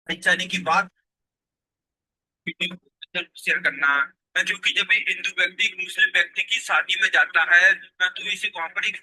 भाईचारे की बात शेयर करना। क्योंकि जब एक हिंदू व्यक्ति एक मुस्लिम व्यक्ति की शादी में जाता है तो इसे वहां पर एक।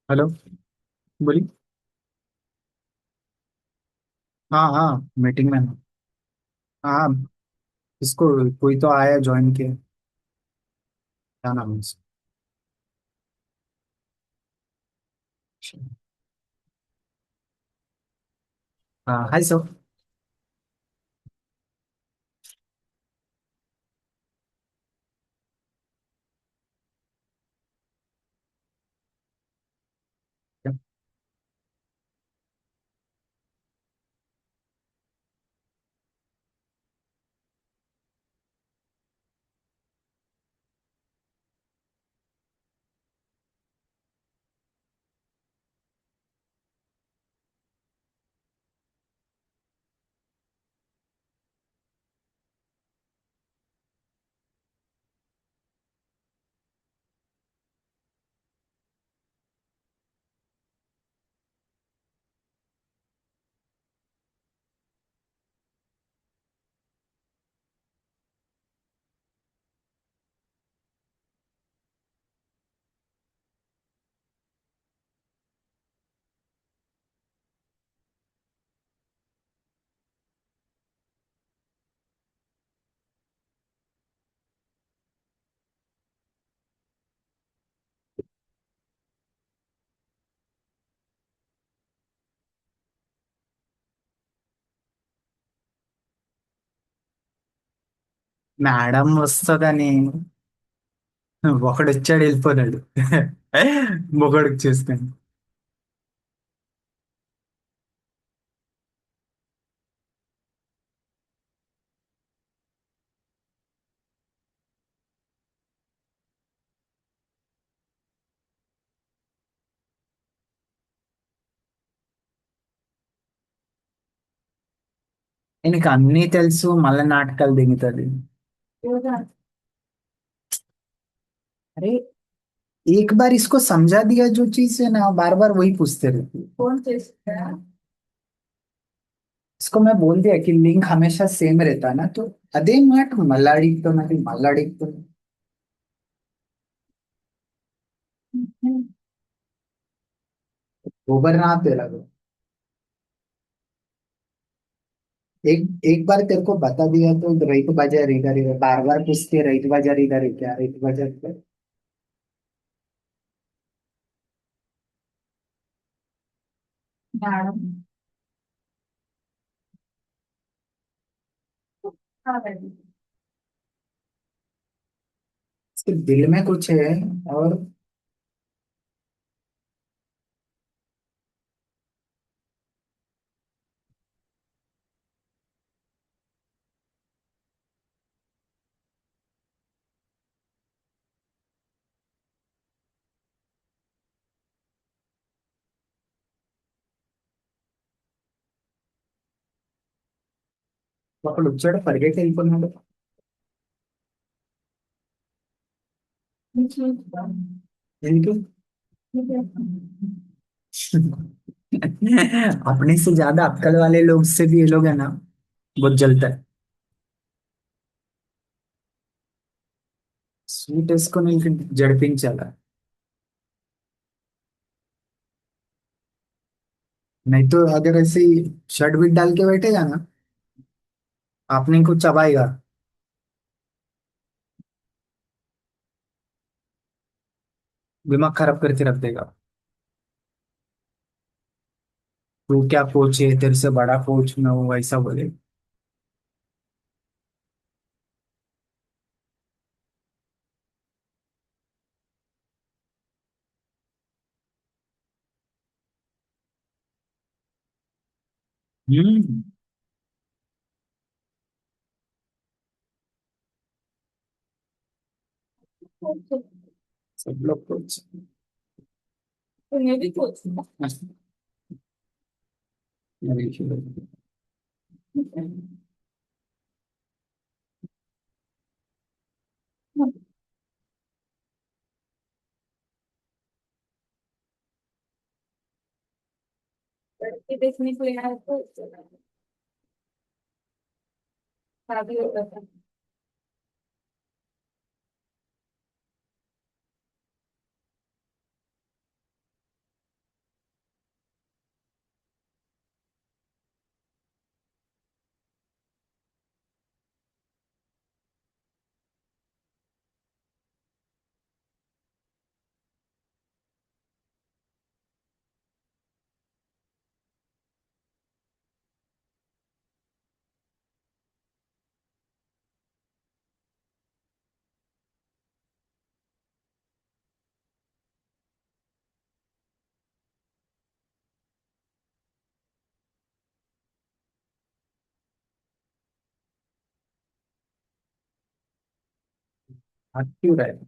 हेलो। बोली। हाँ हाँ, मीटिंग में हूँ। हाँ। इसको कोई तो आया ज्वाइन किया। क्या नाम है इसका? हाँ, हाय सर। మేడం వస్తుందని ఒకడొచ్చాడు వెళ్ళిపోయాడు. మొగడికి చూసుకొని. ఈయనకి అన్నీ తెలుసు, మళ్ళీ నాటకాలు దిగుతుంది. అరే, एक बार इसको समझा दिया जो चीज है ना, बार बार वही पूछते रहती है। कौन चीज? इसको मैं बोल दिया कि लिंक हमेशा सेम रहता है ना, तो अदे मठ मल्लाड़ी तो गोबर ना तेरा को। एक एक बार तेरे को बता दिया तो रईत बाजार इधर इधर बार बार पूछते रईत बाजार इधर है क्या, रईत बाजार इधर। इसके दिल में कुछ है। और ఒకడు వచ్చాడు పరిగెట్టి వెళ్ళిపోయినాడు. ఎందుకు? अपने से ज्यादा अक्कल वाले लोग से भी ये लोग है ना, बहुत जलता है। स्वीट इसको नहीं फिर जड़पिंग चला है। नहीं तो अगर ऐसे ही शर्ट विट डाल के बैठेगा ना, आपने को चबाएगा, दिमाग खराब करके रख देगा। तू क्या कोच है, तेरे से बड़ा कोच मैं हूँ, ऐसा बोले। हम्म। सब लोग कोच। लड़के देखने को यार तो शादी होता था। हाथ क्यों रहा है?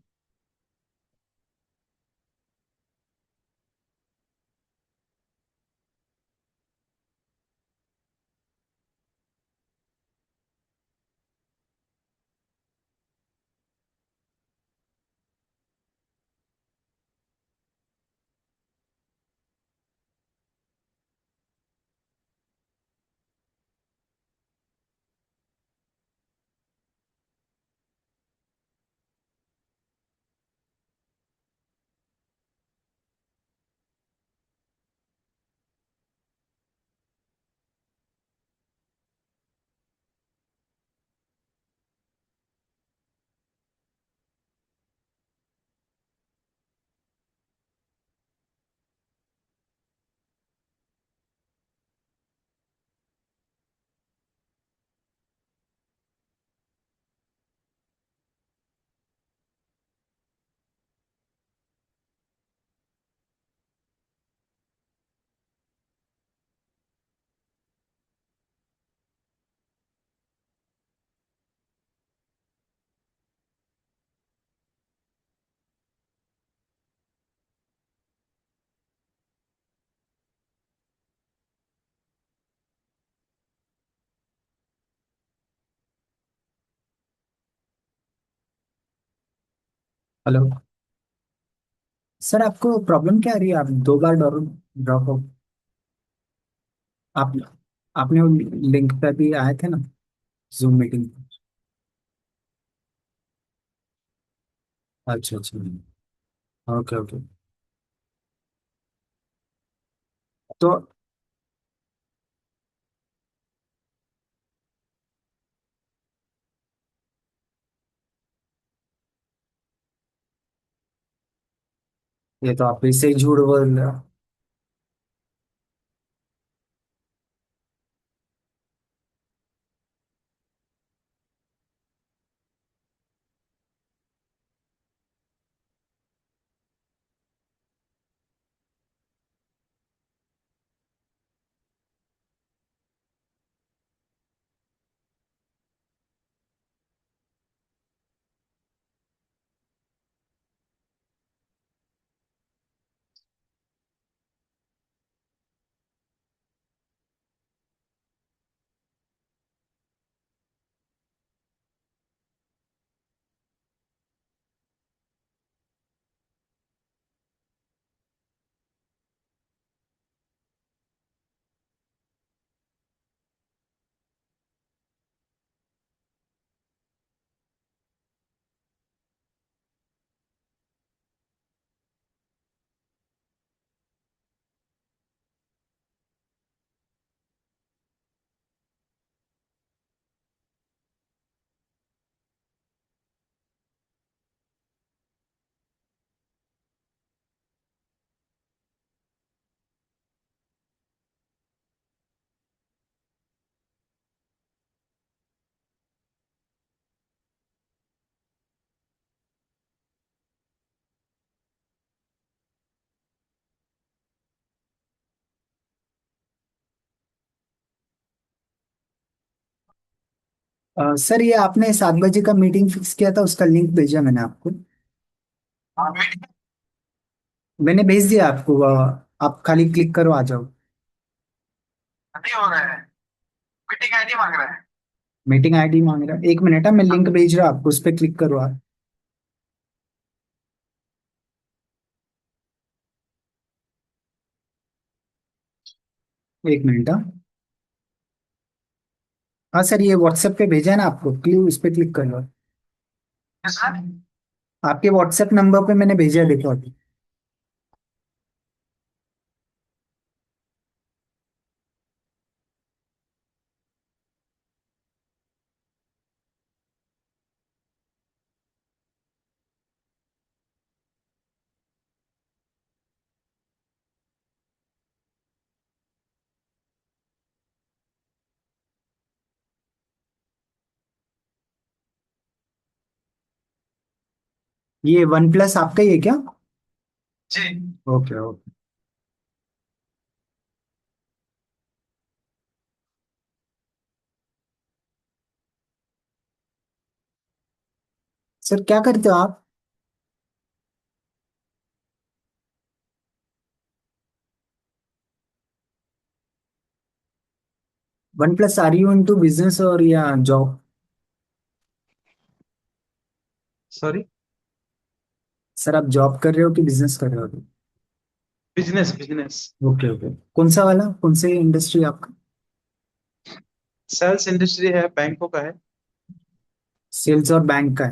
हेलो। सर आपको प्रॉब्लम क्या आ रही है? आप दो बार ड्रॉप हो। आप आपने लिंक पे भी आए थे ना, जूम मीटिंग। अच्छा अच्छा। Okay okay. तो ये तो आप फिर से ही झूठ बोल रहे हो। सर ये आपने 7 बजे का मीटिंग फिक्स किया था, उसका लिंक भेजा मैंने आपको। हाँ, मीटिंग मैंने भेज दिया आपको। आप खाली क्लिक करो, आ जाओ। नहीं हो रहा है। मीटिंग आईडी मांग रहा है। मीटिंग आईडी मांग रहा है, 1 मिनट है, मैं लिंक भेज रहा हूँ आपको, उस पर क्लिक करो आप। 1 मिनट, हाँ। हाँ सर, ये व्हाट्सएप पे भेजा है ना आपको, क्लिक उस पर क्लिक करो। Yes sir. आपके व्हाट्सएप नंबर पे मैंने भेजा है, देखो अभी। ये वन प्लस आपका ही है क्या? जी। Okay okay. सर क्या करते हो आप? One plus, are you into business और या जॉब? सॉरी। सर आप जॉब कर रहे हो कि बिजनेस कर रहे हो? Business business. Okay okay. कौन सा वाला, कौन से इंडस्ट्री आपका? सेल्स इंडस्ट्री है, बैंकों का है। सेल्स और बैंक का है?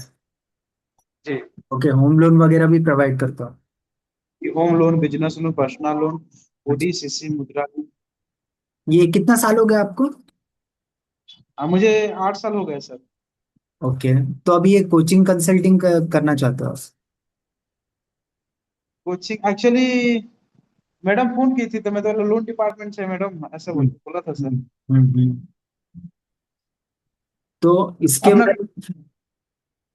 जी। ओके, होम लोन वगैरह भी प्रोवाइड करता हो? Home loan, business loan, personal loan, अच्छा। ओडी, सीसी, मुद्रा लोन। ये कितना साल हो गया आपको? मुझे 8 साल हो गए सर। ओके। तो अभी ये कोचिंग कंसल्टिंग करना चाहते हो आप? कोचिंग एक्चुअली मैडम फोन की थी तो मैं तो लोन डिपार्टमेंट से मैडम ऐसा हम्म, बोला था सर। हम्म, हम्म। तो इसके अपना। बारे जी।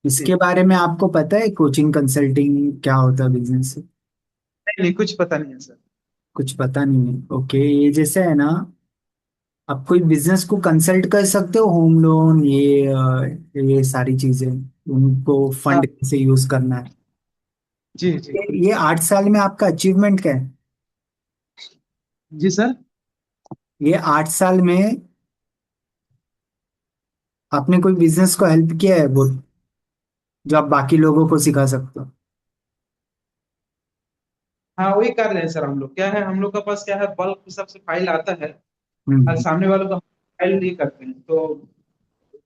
इसके बारे में आपको पता है कोचिंग कंसल्टिंग क्या होता है, बिजनेस से? नहीं नहीं, कुछ पता नहीं है सर। कुछ पता नहीं है, ओके। ये जैसे है ना, आप कोई बिजनेस को कंसल्ट कर सकते हो, होम लोन, ये सारी चीजें, उनको हाँ। फंड कैसे यूज करना है। जी जी। ये 8 साल में आपका अचीवमेंट क्या है? जी सर। ये 8 साल में आपने कोई बिजनेस को हेल्प किया है वो, जो आप बाकी लोगों को सिखा सकते हो? हाँ वही कर रहे हैं सर। हम लोग क्या है, हम लोग के पास क्या है, बल्क सबसे फाइल आता है और हम्म। सामने वालों को फाइल नहीं करते हैं। तो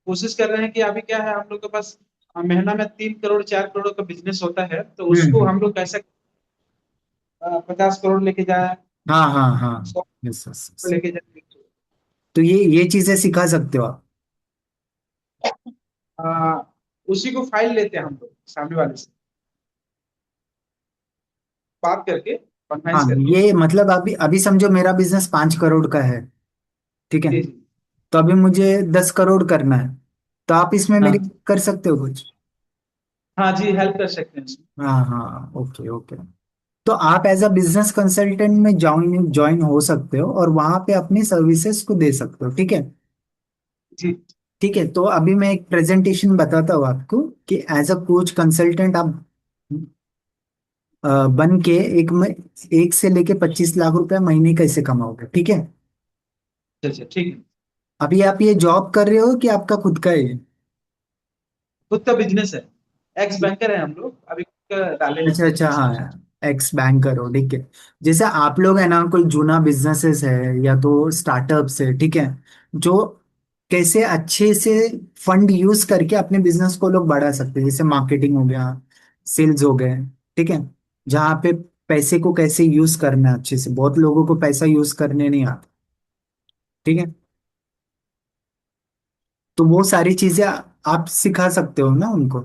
कोशिश कर रहे हैं कि अभी क्या है, हम लोग के पास महीना में 3 करोड़ 4 करोड़ का बिजनेस होता है, तो उसको हम्म। हम लोग कैसे 50 करोड़ लेके जाए, हाँ हाँ हाँ। 100 यस यस करोड़ यस। लेके जाए। तो ये चीजें सिखा सकते हो आप। आ, उसी को फाइल लेते हैं हम लोग सामने वाले से बात करके, हाँ, कन्फ्रेंस करके। ये मतलब अभी अभी समझो मेरा बिजनेस 5 करोड़ का है, ठीक है। जी जी। तो अभी मुझे 10 करोड़ करना है, तो आप इसमें मेरी हाँ कर सकते हो कुछ। हाँ जी, हेल्प कर सकते हैं उसमें। हाँ हाँ, ओके ओके। तो आप एज अ बिजनेस कंसल्टेंट में ज्वाइन ज्वाइन हो सकते हो और वहां पे अपनी सर्विसेज को दे सकते हो, ठीक है। जी ठीक है, तो अभी मैं एक प्रेजेंटेशन बताता हूँ आपको कि एज अ कोच कंसल्टेंट आप बन के एक से लेके 25 लाख रुपए महीने कैसे कमाओगे, ठीक है। अच्छा अच्छा, ठीक है। अभी आप ये जॉब कर रहे हो कि आपका खुद का है? खुद का बिजनेस है, एक्स बैंकर है हम लोग, अभी खुद का डाले हैं अच्छा अच्छा, बिजनेस में। हाँ। एक्स बैंकर हो, ठीक है। जैसे आप लोग है ना, कोई जूना बिजनेसेस है या तो स्टार्टअप्स है, ठीक है, जो कैसे अच्छे से फंड यूज करके अपने बिजनेस को लोग बढ़ा सकते हैं, जैसे मार्केटिंग हो गया, सेल्स हो गए, ठीक है। जहाँ पे पैसे को कैसे यूज करना है अच्छे से, बहुत लोगों को पैसा यूज करने नहीं आता, ठीक है। तो वो सारी चीजें आप सिखा सकते हो ना उनको।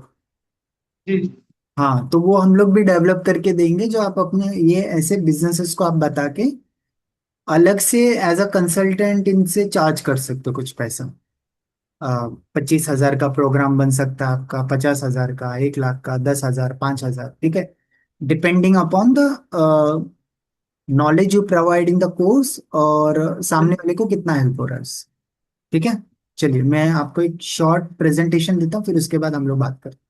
जी जी। हाँ, तो वो हम लोग भी डेवलप करके देंगे, जो आप अपने ये ऐसे बिजनेसेस को आप बता के अलग से एज अ कंसल्टेंट इनसे चार्ज कर सकते हो कुछ पैसा। 25,000 का प्रोग्राम बन सकता है आपका, 50,000 का, 1 लाख का, 10,000, 5,000, ठीक है। Depending upon the knowledge you provide in the course, और सामने वाले को कितना हेल्प हो रहा है उससे, ठीक है। चलिए, मैं आपको एक शॉर्ट प्रेजेंटेशन देता हूँ, फिर उसके बाद हम लोग बात करते हैं।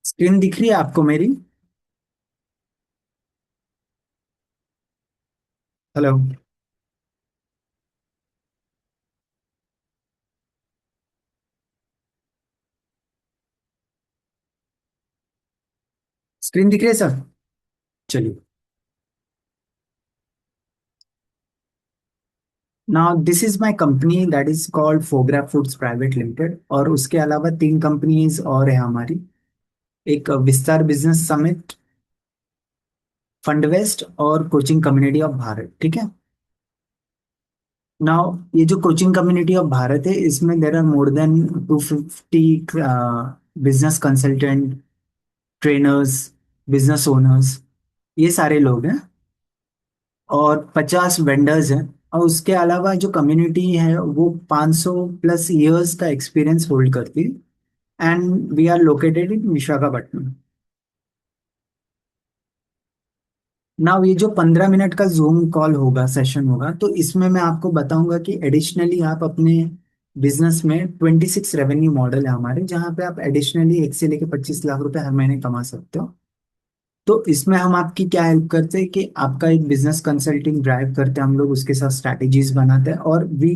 स्क्रीन दिख रही है आपको मेरी? हेलो? स्क्रीन दिख रही है सर? चलिए। Now this is my company that is called Fogra Foods Private Limited, और उसके अलावा 3 कंपनीज और है हमारी। एक विस्तार बिजनेस समिट, फंडवेस्ट और कोचिंग कम्युनिटी ऑफ भारत, ठीक है। नाउ ये जो कोचिंग कम्युनिटी ऑफ भारत है, इसमें there are more than 250 business consultant, trainers, business owners, ये सारे लोग हैं, और 50 वेंडर्स हैं। और उसके अलावा जो कम्युनिटी है वो 500 प्लस इयर्स का एक्सपीरियंस होल्ड करती है, and we are located in Visakhapatnam. Now ये जो 15 मिनट का जूम कॉल होगा, सेशन होगा, तो इसमें मैं आपको बताऊंगा कि एडिशनली आप अपने बिजनेस में 26 रेवेन्यू मॉडल है हमारे, जहाँ पे आप एडिशनली 1 से लेकर 25 लाख रुपए हर महीने कमा सकते हो। तो इसमें हम आपकी क्या हेल्प करते हैं कि आपका एक बिजनेस कंसल्टिंग ड्राइव करते हैं हम लोग, उसके साथ स्ट्रैटेजीज बनाते हैं, और we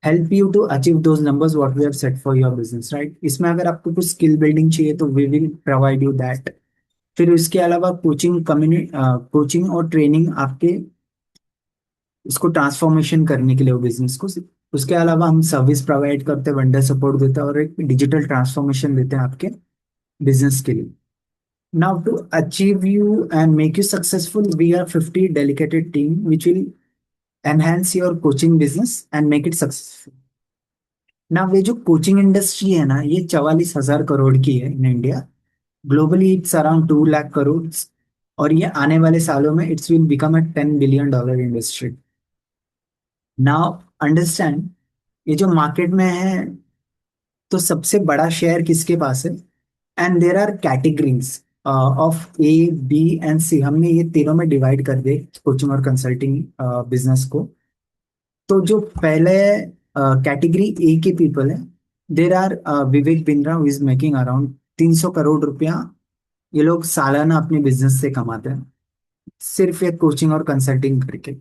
help you to achieve those numbers what we have set for your business, right. इसमें अगर आपको कुछ स्किल बिल्डिंग चाहिए तो we will provide you that. फिर इसके अलावा कोचिंग कम्युनिटी, कोचिंग और ट्रेनिंग आपके उसको ट्रांसफॉर्मेशन करने के लिए, वो बिजनेस को। उसके अलावा हम सर्विस प्रोवाइड करते हैं, वेंडर सपोर्ट देते हैं और एक डिजिटल ट्रांसफॉर्मेशन देते हैं आपके बिजनेस के लिए। Now to achieve you and make you successful we are 50 dedicated team which will enhance your coaching business and make it successful. ना ये जो कोचिंग इंडस्ट्री है ना, ये 44,000 करोड़ की है in India. Globally it's around 2 lakh crore. और ये आने वाले सालों में it's will become a $10 billion industry. Now understand, ये जो मार्केट में है, तो सबसे बड़ा शेयर किसके पास है। And there are categories of A, B and C. हमने ये तीनों में डिवाइड कर दिए कोचिंग और कंसल्टिंग बिजनेस को। तो जो पहले कैटेगरी ए के पीपल है, there are Vivek Bindra who is making around 300 crore रुपया। ये लोग सालाना अपने बिजनेस से कमाते हैं, सिर्फ एक कोचिंग और कंसल्टिंग करके।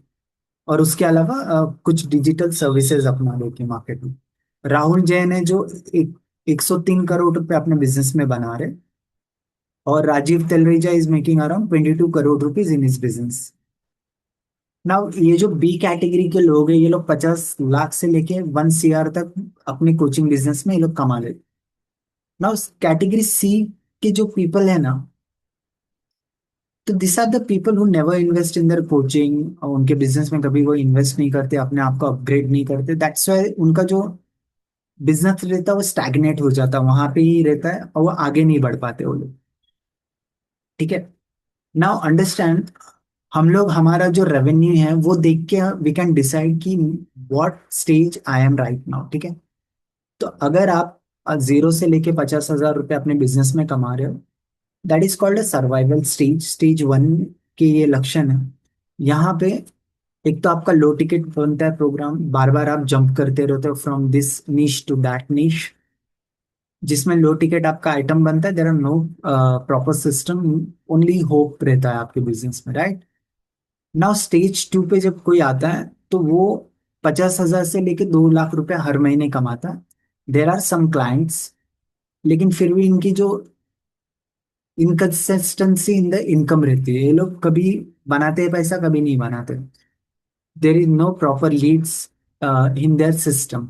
और उसके अलावा कुछ डिजिटल सर्विसेज अपना लेके मार्केट में। राहुल जैन है जो 103 करोड़ रुपए अपने बिजनेस में बना रहे। और Rajiv Telreja is making around 22 crore rupees in his business. Now ये जो बी कैटेगरी के लोग हैं, ये लोग 50 लाख से लेके 1 CR तक अपने कोचिंग बिजनेस में ये लोग कमा लेते। नाउ कैटेगरी सी के जो पीपल है ना, तो this are the people who never invest in their coaching. उनके बिजनेस में कभी वो इन्वेस्ट नहीं करते, अपने आप को अपग्रेड नहीं करते। दैट्स वाई उनका जो बिजनेस रहता है वो स्टैग्नेट हो जाता है, वहां पे ही रहता है और वो आगे नहीं बढ़ पाते वो लोग। ठीक है। नाउ अंडरस्टैंड, हम लोग हमारा जो रेवेन्यू है वो देख के वी कैन डिसाइड कि what stage I am right now. ठीक है। तो अगर आप 0 से लेके 50,000 रुपए अपने बिजनेस में कमा रहे हो, that is called a survival stage, stage 1 के ये लक्षण है। यहाँ पे एक तो आपका लो टिकट बनता है प्रोग्राम, बार बार आप जंप करते रहते हो from this niche to that niche, जिसमें लो टिकट आपका आइटम बनता है। There are no proper system, only hope रहता है आपके बिजनेस में, राइट। नाउ स्टेज 2 पे जब कोई आता है तो वो 50,000 से लेके 2 लाख रुपए हर महीने कमाता है। देर आर सम क्लाइंट्स, लेकिन फिर भी इनकी जो इनकंसिस्टेंसी इन द इनकम रहती है, ये लोग कभी बनाते हैं पैसा, कभी नहीं बनाते। There is no proper leads in their system.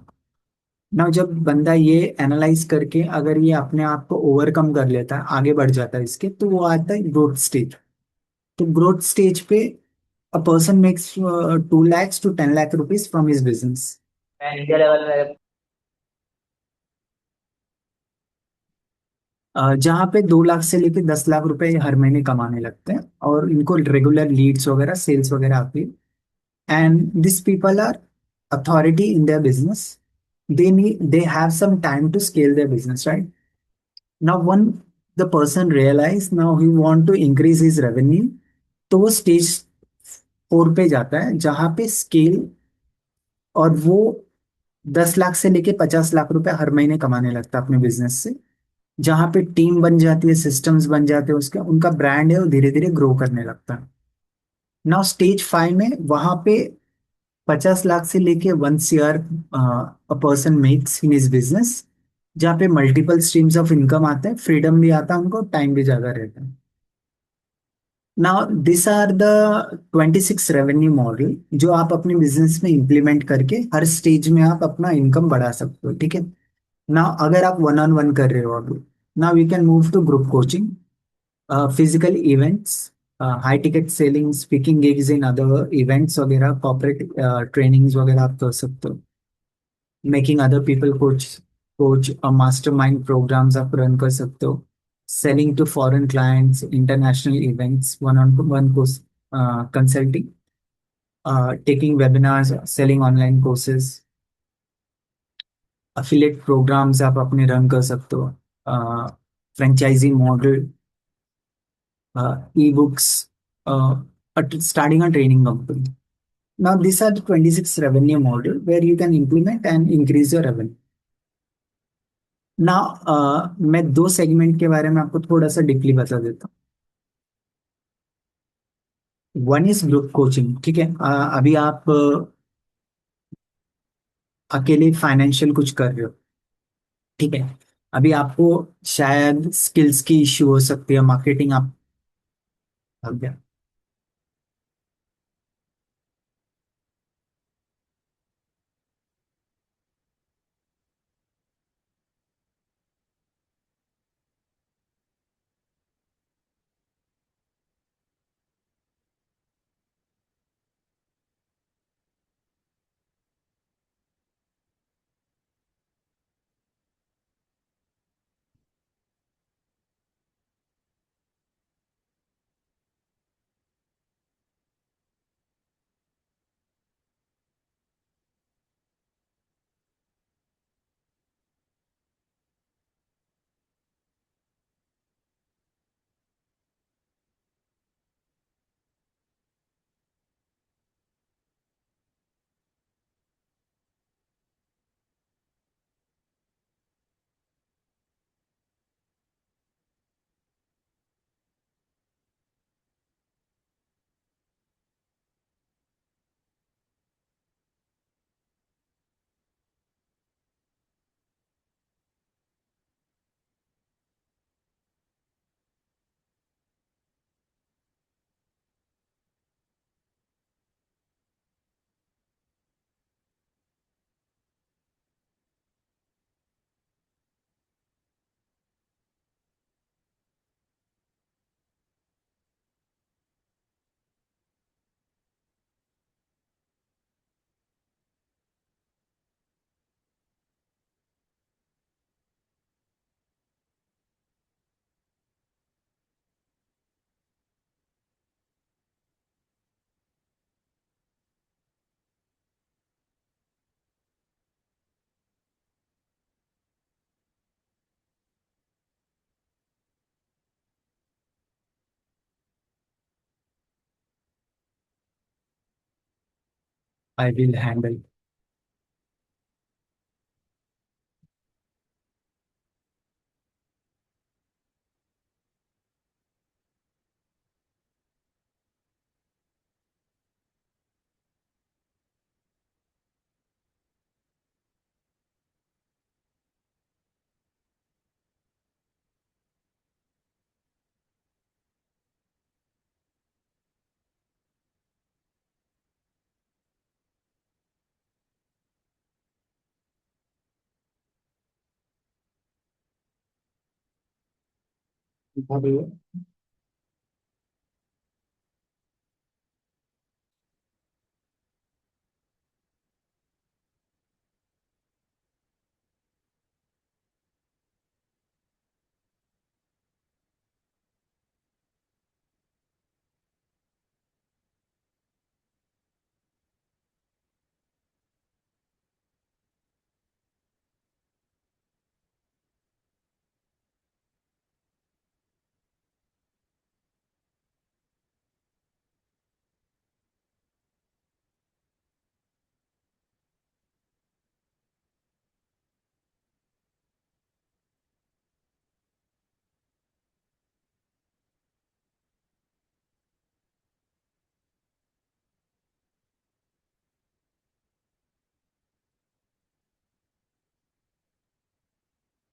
ना जब बंदा ये एनालाइज करके अगर ये अपने आप को ओवरकम कर लेता है, आगे बढ़ जाता है इसके, तो वो आता है ग्रोथ स्टेज। तो ग्रोथ स्टेज पे a person makes 2 lakhs to 10 lakh rupees from his business. India level में। जहाँ पे 2 लाख से लेके 10 लाख रुपए हर महीने कमाने लगते हैं और इनको रेगुलर लीड्स वगैरह, सेल्स वगैरह आती है। And this people are authority in their business. They have some time to scale their business, right? Now one, the person realize now he want to increase his revenue, तो वो stage 4 पे जाता है जहाँ पे स्केल, और वो 10 लाख से लेके 50 लाख रुपए हर महीने कमाने लगता है अपने बिजनेस से। जहाँ पे टीम बन जाती है, सिस्टम्स बन जाते हैं, उसके उनका ब्रांड है वो धीरे धीरे ग्रो करने लगता है। नाउ स्टेज 5 में वहां पे 50 लाख से लेके 1 CR a person makes in his business, जहाँ पे मल्टीपल स्ट्रीम्स ऑफ इनकम आते हैं, फ्रीडम भी आता है उनको, टाइम भी ज्यादा रहता है। Now this are the 26 revenue model जो आप अपने बिजनेस में इंप्लीमेंट करके हर स्टेज में आप अपना इनकम बढ़ा सकते हो। ठीक है। नाउ अगर आप 1-on-1 कर रहे हो अभी, now you can move to group coaching, physical events, high ticket selling, speaking gigs in other events वगैरह, कॉर्पोरेट ट्रेनिंग्स वगैरह आप कर सकते हो। Making other people coach, coach और मास्टरमाइंड प्रोग्राम्स आप रन कर सकते हो। Selling to foreign clients, international events, one course consulting, taking webinars, selling online courses, affiliate programs आप अपने रन कर सकते हो, franchisee model, e books, starting a training company. Now, these are the 26 revenue model where you can implement and increase your revenue. Now, मैं 2 segment के बारे में आपको थोड़ा सा डीपली बता देता हूँ। One is group coaching. ठीक है। अभी आप अकेले फाइनेंशियल कुछ कर रहे हो, ठीक है, अभी आपको शायद स्किल्स की इश्यू हो सकती है, मार्केटिंग आप हो गया। I will handle.